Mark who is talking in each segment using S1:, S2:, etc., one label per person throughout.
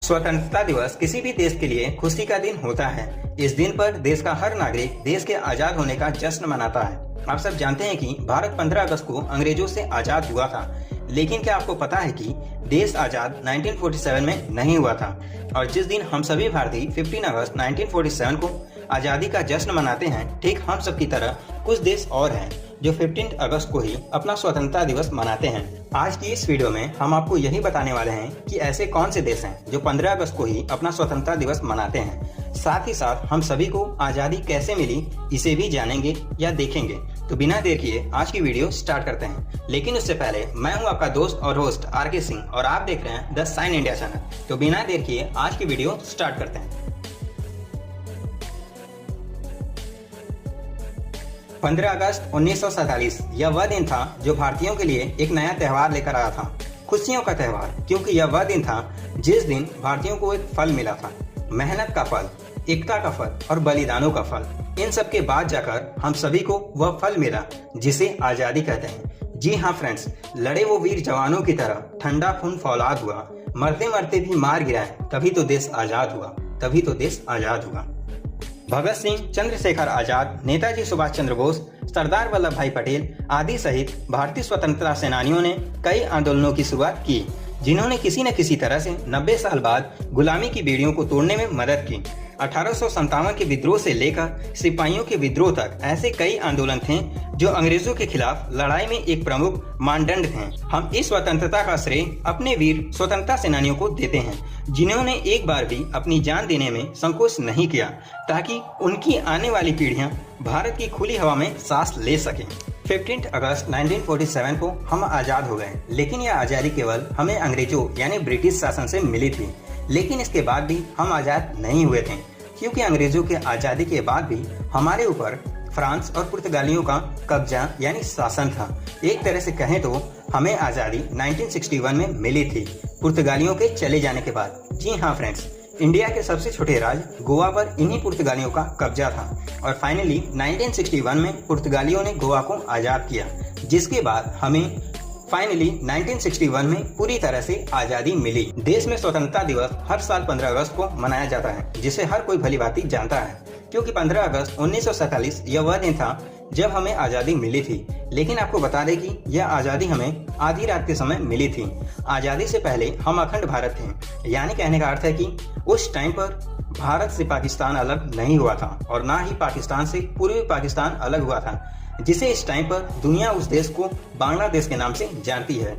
S1: स्वतंत्रता दिवस किसी भी देश के लिए खुशी का दिन होता है। इस दिन पर देश का हर नागरिक देश के आजाद होने का जश्न मनाता है। आप सब जानते हैं कि भारत 15 अगस्त को अंग्रेजों से आजाद हुआ था, लेकिन क्या आपको पता है कि देश आजाद 1947 में नहीं हुआ था। और जिस दिन हम सभी भारतीय 15 अगस्त 1947 को आजादी का जश्न मनाते हैं, ठीक हम सब की तरह कुछ देश और हैं जो 15 अगस्त को ही अपना स्वतंत्रता दिवस मनाते हैं। आज की इस वीडियो में हम आपको यही बताने वाले हैं कि ऐसे कौन से देश हैं जो 15 अगस्त को ही अपना स्वतंत्रता दिवस मनाते हैं। साथ ही साथ हम सभी को आजादी कैसे मिली इसे भी जानेंगे या देखेंगे। तो बिना देर किए आज की वीडियो स्टार्ट करते हैं। लेकिन उससे पहले मैं हूं आपका दोस्त और होस्ट RK सिंह और आप देख रहे हैं द साइन इंडिया चैनल। तो बिना देर किए आज की वीडियो स्टार्ट करते हैं। 15 अगस्त 1947 यह वह दिन था जो भारतीयों के लिए एक नया त्यौहार लेकर आया था, खुशियों का त्यौहार, क्योंकि यह वह दिन था जिस दिन भारतीयों को एक फल मिला था, मेहनत का फल, एकता का फल और बलिदानों का फल। इन सब के बाद जाकर हम सभी को वह फल मिला जिसे आजादी कहते हैं। जी हाँ फ्रेंड्स, लड़े वो वीर जवानों की तरह ठंडा खून फौलाद हुआ, मरते मरते भी मार गिराए, तभी तो देश आजाद हुआ, तभी तो देश आजाद हुआ। भगत सिंह, चंद्रशेखर आजाद, नेताजी सुभाष चंद्र बोस, सरदार वल्लभ भाई पटेल आदि सहित भारतीय स्वतंत्रता सेनानियों ने कई आंदोलनों की शुरुआत की, जिन्होंने किसी न किसी तरह से 90 साल बाद गुलामी की बेड़ियों को तोड़ने में मदद की। 1857 के विद्रोह से लेकर सिपाहियों के विद्रोह तक ऐसे कई आंदोलन थे जो अंग्रेजों के खिलाफ लड़ाई में एक प्रमुख मानदंड थे। हम इस स्वतंत्रता का श्रेय अपने वीर स्वतंत्रता सेनानियों को देते हैं, जिन्होंने एक बार भी अपनी जान देने में संकोच नहीं किया, ताकि उनकी आने वाली पीढ़ियां भारत की खुली हवा में सांस ले सकें। 15 अगस्त 1947 को हम आजाद हो गए, लेकिन यह आजादी केवल हमें अंग्रेजों यानी ब्रिटिश शासन से मिली थी। लेकिन इसके बाद भी हम आजाद नहीं हुए थे, क्योंकि अंग्रेजों के आजादी के बाद भी हमारे ऊपर फ्रांस और पुर्तगालियों का कब्जा यानी शासन था। एक तरह से कहें तो हमें आजादी 1961 में मिली थी, पुर्तगालियों के चले जाने के बाद। जी हाँ फ्रेंड्स, इंडिया के सबसे छोटे राज्य गोवा पर इन्हीं पुर्तगालियों का कब्जा था और फाइनली 1961 में पुर्तगालियों ने गोवा को आजाद किया, जिसके बाद हमें फाइनली 1961 में पूरी तरह से आजादी मिली। देश में स्वतंत्रता दिवस हर साल 15 अगस्त को मनाया जाता है, जिसे हर कोई भलीभांति जानता है, क्योंकि 15 अगस्त 1947 यह वह दिन था जब हमें आजादी मिली थी। लेकिन आपको बता दें कि यह आजादी हमें आधी रात के समय मिली थी। आजादी से पहले हम अखंड भारत थे, यानी कहने का अर्थ है कि उस टाइम पर भारत से पाकिस्तान अलग नहीं हुआ था और ना ही पाकिस्तान से पूर्वी पाकिस्तान अलग हुआ था, जिसे इस टाइम पर दुनिया उस देश को बांग्लादेश के नाम से जानती है।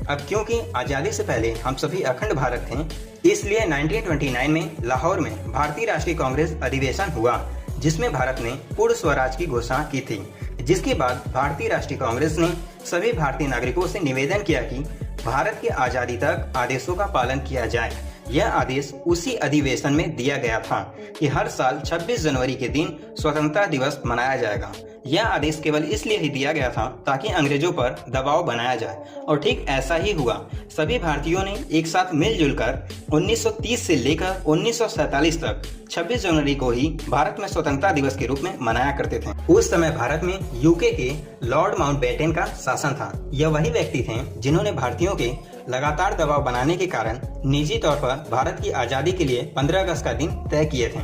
S1: अब क्योंकि आजादी से पहले हम सभी अखंड भारत थे, इसलिए 1929 में लाहौर में भारतीय राष्ट्रीय कांग्रेस अधिवेशन हुआ, जिसमें भारत ने पूर्ण स्वराज की घोषणा की थी। जिसके बाद भारतीय राष्ट्रीय कांग्रेस ने सभी भारतीय नागरिकों से निवेदन किया कि भारत की आजादी तक आदेशों का पालन किया जाए। यह आदेश उसी अधिवेशन में दिया गया था कि हर साल 26 जनवरी के दिन स्वतंत्रता दिवस मनाया जाएगा। यह आदेश केवल इसलिए ही दिया गया था ताकि अंग्रेजों पर दबाव बनाया जाए, और ठीक ऐसा ही हुआ। सभी भारतीयों ने एक साथ मिलजुल कर 1930 से लेकर 1947 तक 26 जनवरी को ही भारत में स्वतंत्रता दिवस के रूप में मनाया करते थे। उस समय भारत में यूके के लॉर्ड माउंटबेटन का शासन था। यह वही व्यक्ति थे जिन्होंने भारतीयों के लगातार दबाव बनाने के कारण निजी तौर पर भारत की आजादी के लिए 15 अगस्त का दिन तय किए थे,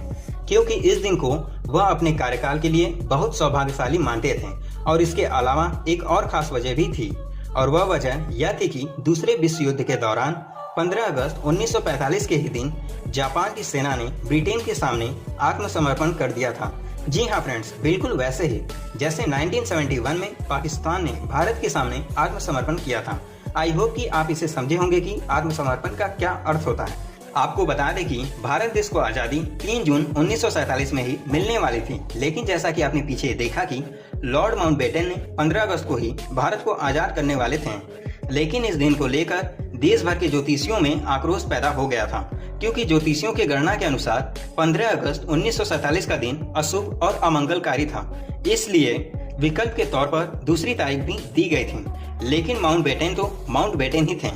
S1: क्योंकि इस दिन को वह अपने कार्यकाल के लिए बहुत सौभाग्यशाली मानते थे। और इसके अलावा एक और खास वजह भी थी, और वह वजह यह थी कि दूसरे विश्व युद्ध के दौरान 15 अगस्त 1945 के ही दिन जापान की सेना ने ब्रिटेन के सामने आत्मसमर्पण कर दिया था। जी हाँ फ्रेंड्स, बिल्कुल वैसे ही जैसे 1971 में पाकिस्तान ने भारत के सामने आत्मसमर्पण किया था। आई होप कि आप इसे समझे होंगे कि आत्मसमर्पण का क्या अर्थ होता है। आपको बता दें कि भारत देश को आज़ादी 3 जून 1947 में ही मिलने वाली थी, लेकिन जैसा कि आपने पीछे देखा कि लॉर्ड माउंटबेटन ने 15 अगस्त को ही भारत को आज़ाद करने वाले थे। लेकिन इस दिन को लेकर देश भर के ज्योतिषियों में आक्रोश पैदा हो गया था, क्योंकि ज्योतिषियों के गणना के अनुसार 15 अगस्त 1947 का दिन अशुभ और अमंगलकारी था, इसलिए विकल्प के तौर पर दूसरी तारीख भी दी गई थी। लेकिन माउंटबेटन तो माउंटबेटन ही थे।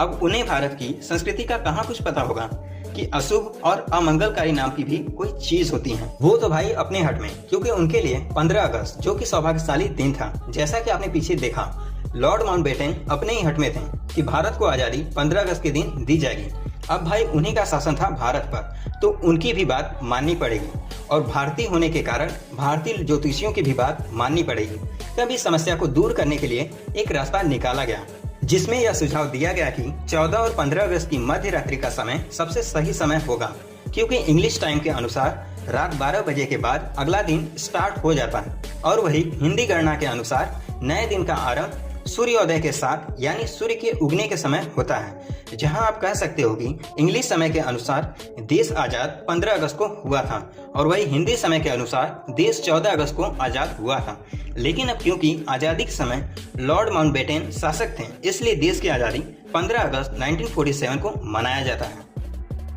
S1: अब उन्हें भारत की संस्कृति का कहाँ कुछ पता होगा कि अशुभ और अमंगलकारी नाम की भी कोई चीज होती है। वो तो भाई अपने हट में, क्योंकि उनके लिए 15 अगस्त जो कि सौभाग्यशाली दिन था। जैसा कि आपने पीछे देखा, लॉर्ड माउंटबेटन अपने ही हट में थे कि भारत को आजादी 15 अगस्त के दिन दी जाएगी। अब भाई उन्हीं का शासन था भारत पर, तो उनकी भी बात माननी पड़ेगी और भारतीय होने के कारण भारतीय ज्योतिषियों की भी बात माननी पड़ेगी। तब इस समस्या को दूर करने के लिए एक रास्ता निकाला गया, जिसमें यह सुझाव दिया गया कि 14 और 15 अगस्त की मध्य रात्रि का समय सबसे सही समय होगा, क्योंकि इंग्लिश टाइम के अनुसार रात 12 बजे के बाद अगला दिन स्टार्ट हो जाता है और वही हिंदी गणना के अनुसार नए दिन का आरंभ सूर्योदय के साथ यानी सूर्य के उगने के समय होता है। जहां आप कह सकते हो कि इंग्लिश समय के अनुसार देश आजाद 15 अगस्त को हुआ था और वही हिंदी समय के अनुसार देश 14 अगस्त को आजाद हुआ था। लेकिन अब क्योंकि आजादी के समय लॉर्ड माउंटबेटन शासक थे, इसलिए देश की आजादी 15 अगस्त 1947 को मनाया जाता है।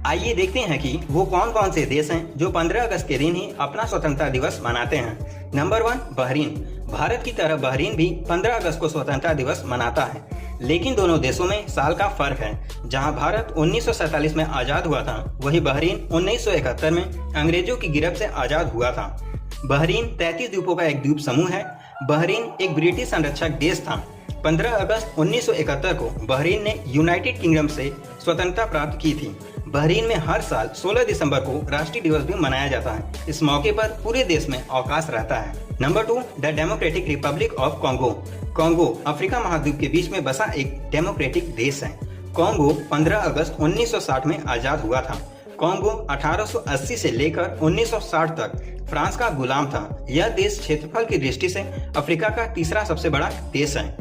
S1: आइए देखते हैं कि वो कौन कौन से देश हैं जो 15 अगस्त के दिन ही अपना स्वतंत्रता दिवस मनाते हैं। Number 1, Bahrain. भारत की तरह बहरीन भी 15 अगस्त को स्वतंत्रता दिवस मनाता है, लेकिन दोनों देशों में साल का फर्क है। जहां भारत 1947 में आजाद हुआ था, वही बहरीन 1971 में अंग्रेजों की गिरफ्त से आजाद हुआ था। बहरीन 33 द्वीपों का एक द्वीप समूह है। बहरीन एक ब्रिटिश संरक्षक देश था। 15 अगस्त 1971 को बहरीन ने यूनाइटेड किंगडम से स्वतंत्रता प्राप्त की थी। बहरीन में हर साल 16 दिसंबर को राष्ट्रीय दिवस भी मनाया जाता है। इस मौके पर पूरे देश में अवकाश रहता है। Number 2, the democratic Republic of Congo. Congo Africa महाद्वीप के बीच में बसा एक डेमोक्रेटिक देश है। कॉन्गो 15 अगस्त 1960 में आजाद हुआ था। कॉन्गो 1880 से लेकर 1960 तक फ्रांस का गुलाम था। यह देश क्षेत्रफल की दृष्टि से अफ्रीका का तीसरा सबसे बड़ा देश है।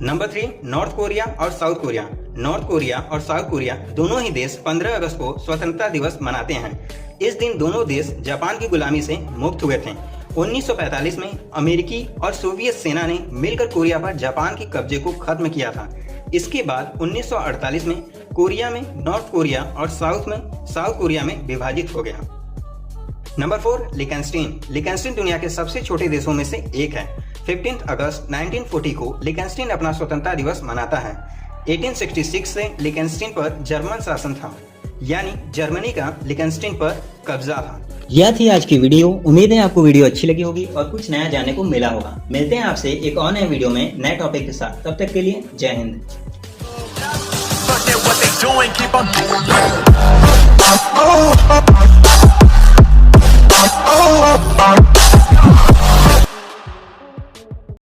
S1: नंबर 3, नॉर्थ कोरिया और साउथ कोरिया। नॉर्थ कोरिया और साउथ कोरिया दोनों ही देश 15 अगस्त को स्वतंत्रता दिवस मनाते हैं। इस दिन दोनों देश जापान की गुलामी से मुक्त हुए थे। 1945 में अमेरिकी और सोवियत सेना ने मिलकर कोरिया पर जापान के कब्जे को खत्म किया था। इसके बाद 1948 में कोरिया में नॉर्थ कोरिया और साउथ कोरिया में विभाजित हो गया। नंबर 4, लिकनस्टीन। लिकनस्टीन दुनिया के सबसे छोटे देशों में से एक है। 15 अगस्त 1940 को लिकनस्टीन अपना स्वतंत्रता दिवस मनाता है। 1866 से लिकनस्टीन पर जर्मन शासन था, यानी जर्मनी का लिकनस्टीन पर कब्जा था। यह थी आज की वीडियो। उम्मीद है आपको वीडियो अच्छी लगी होगी और कुछ नया जानने को मिला होगा। मिलते हैं आपसे एक और नए वीडियो में नए टॉपिक के साथ। तब तक के लिए जय हिंद।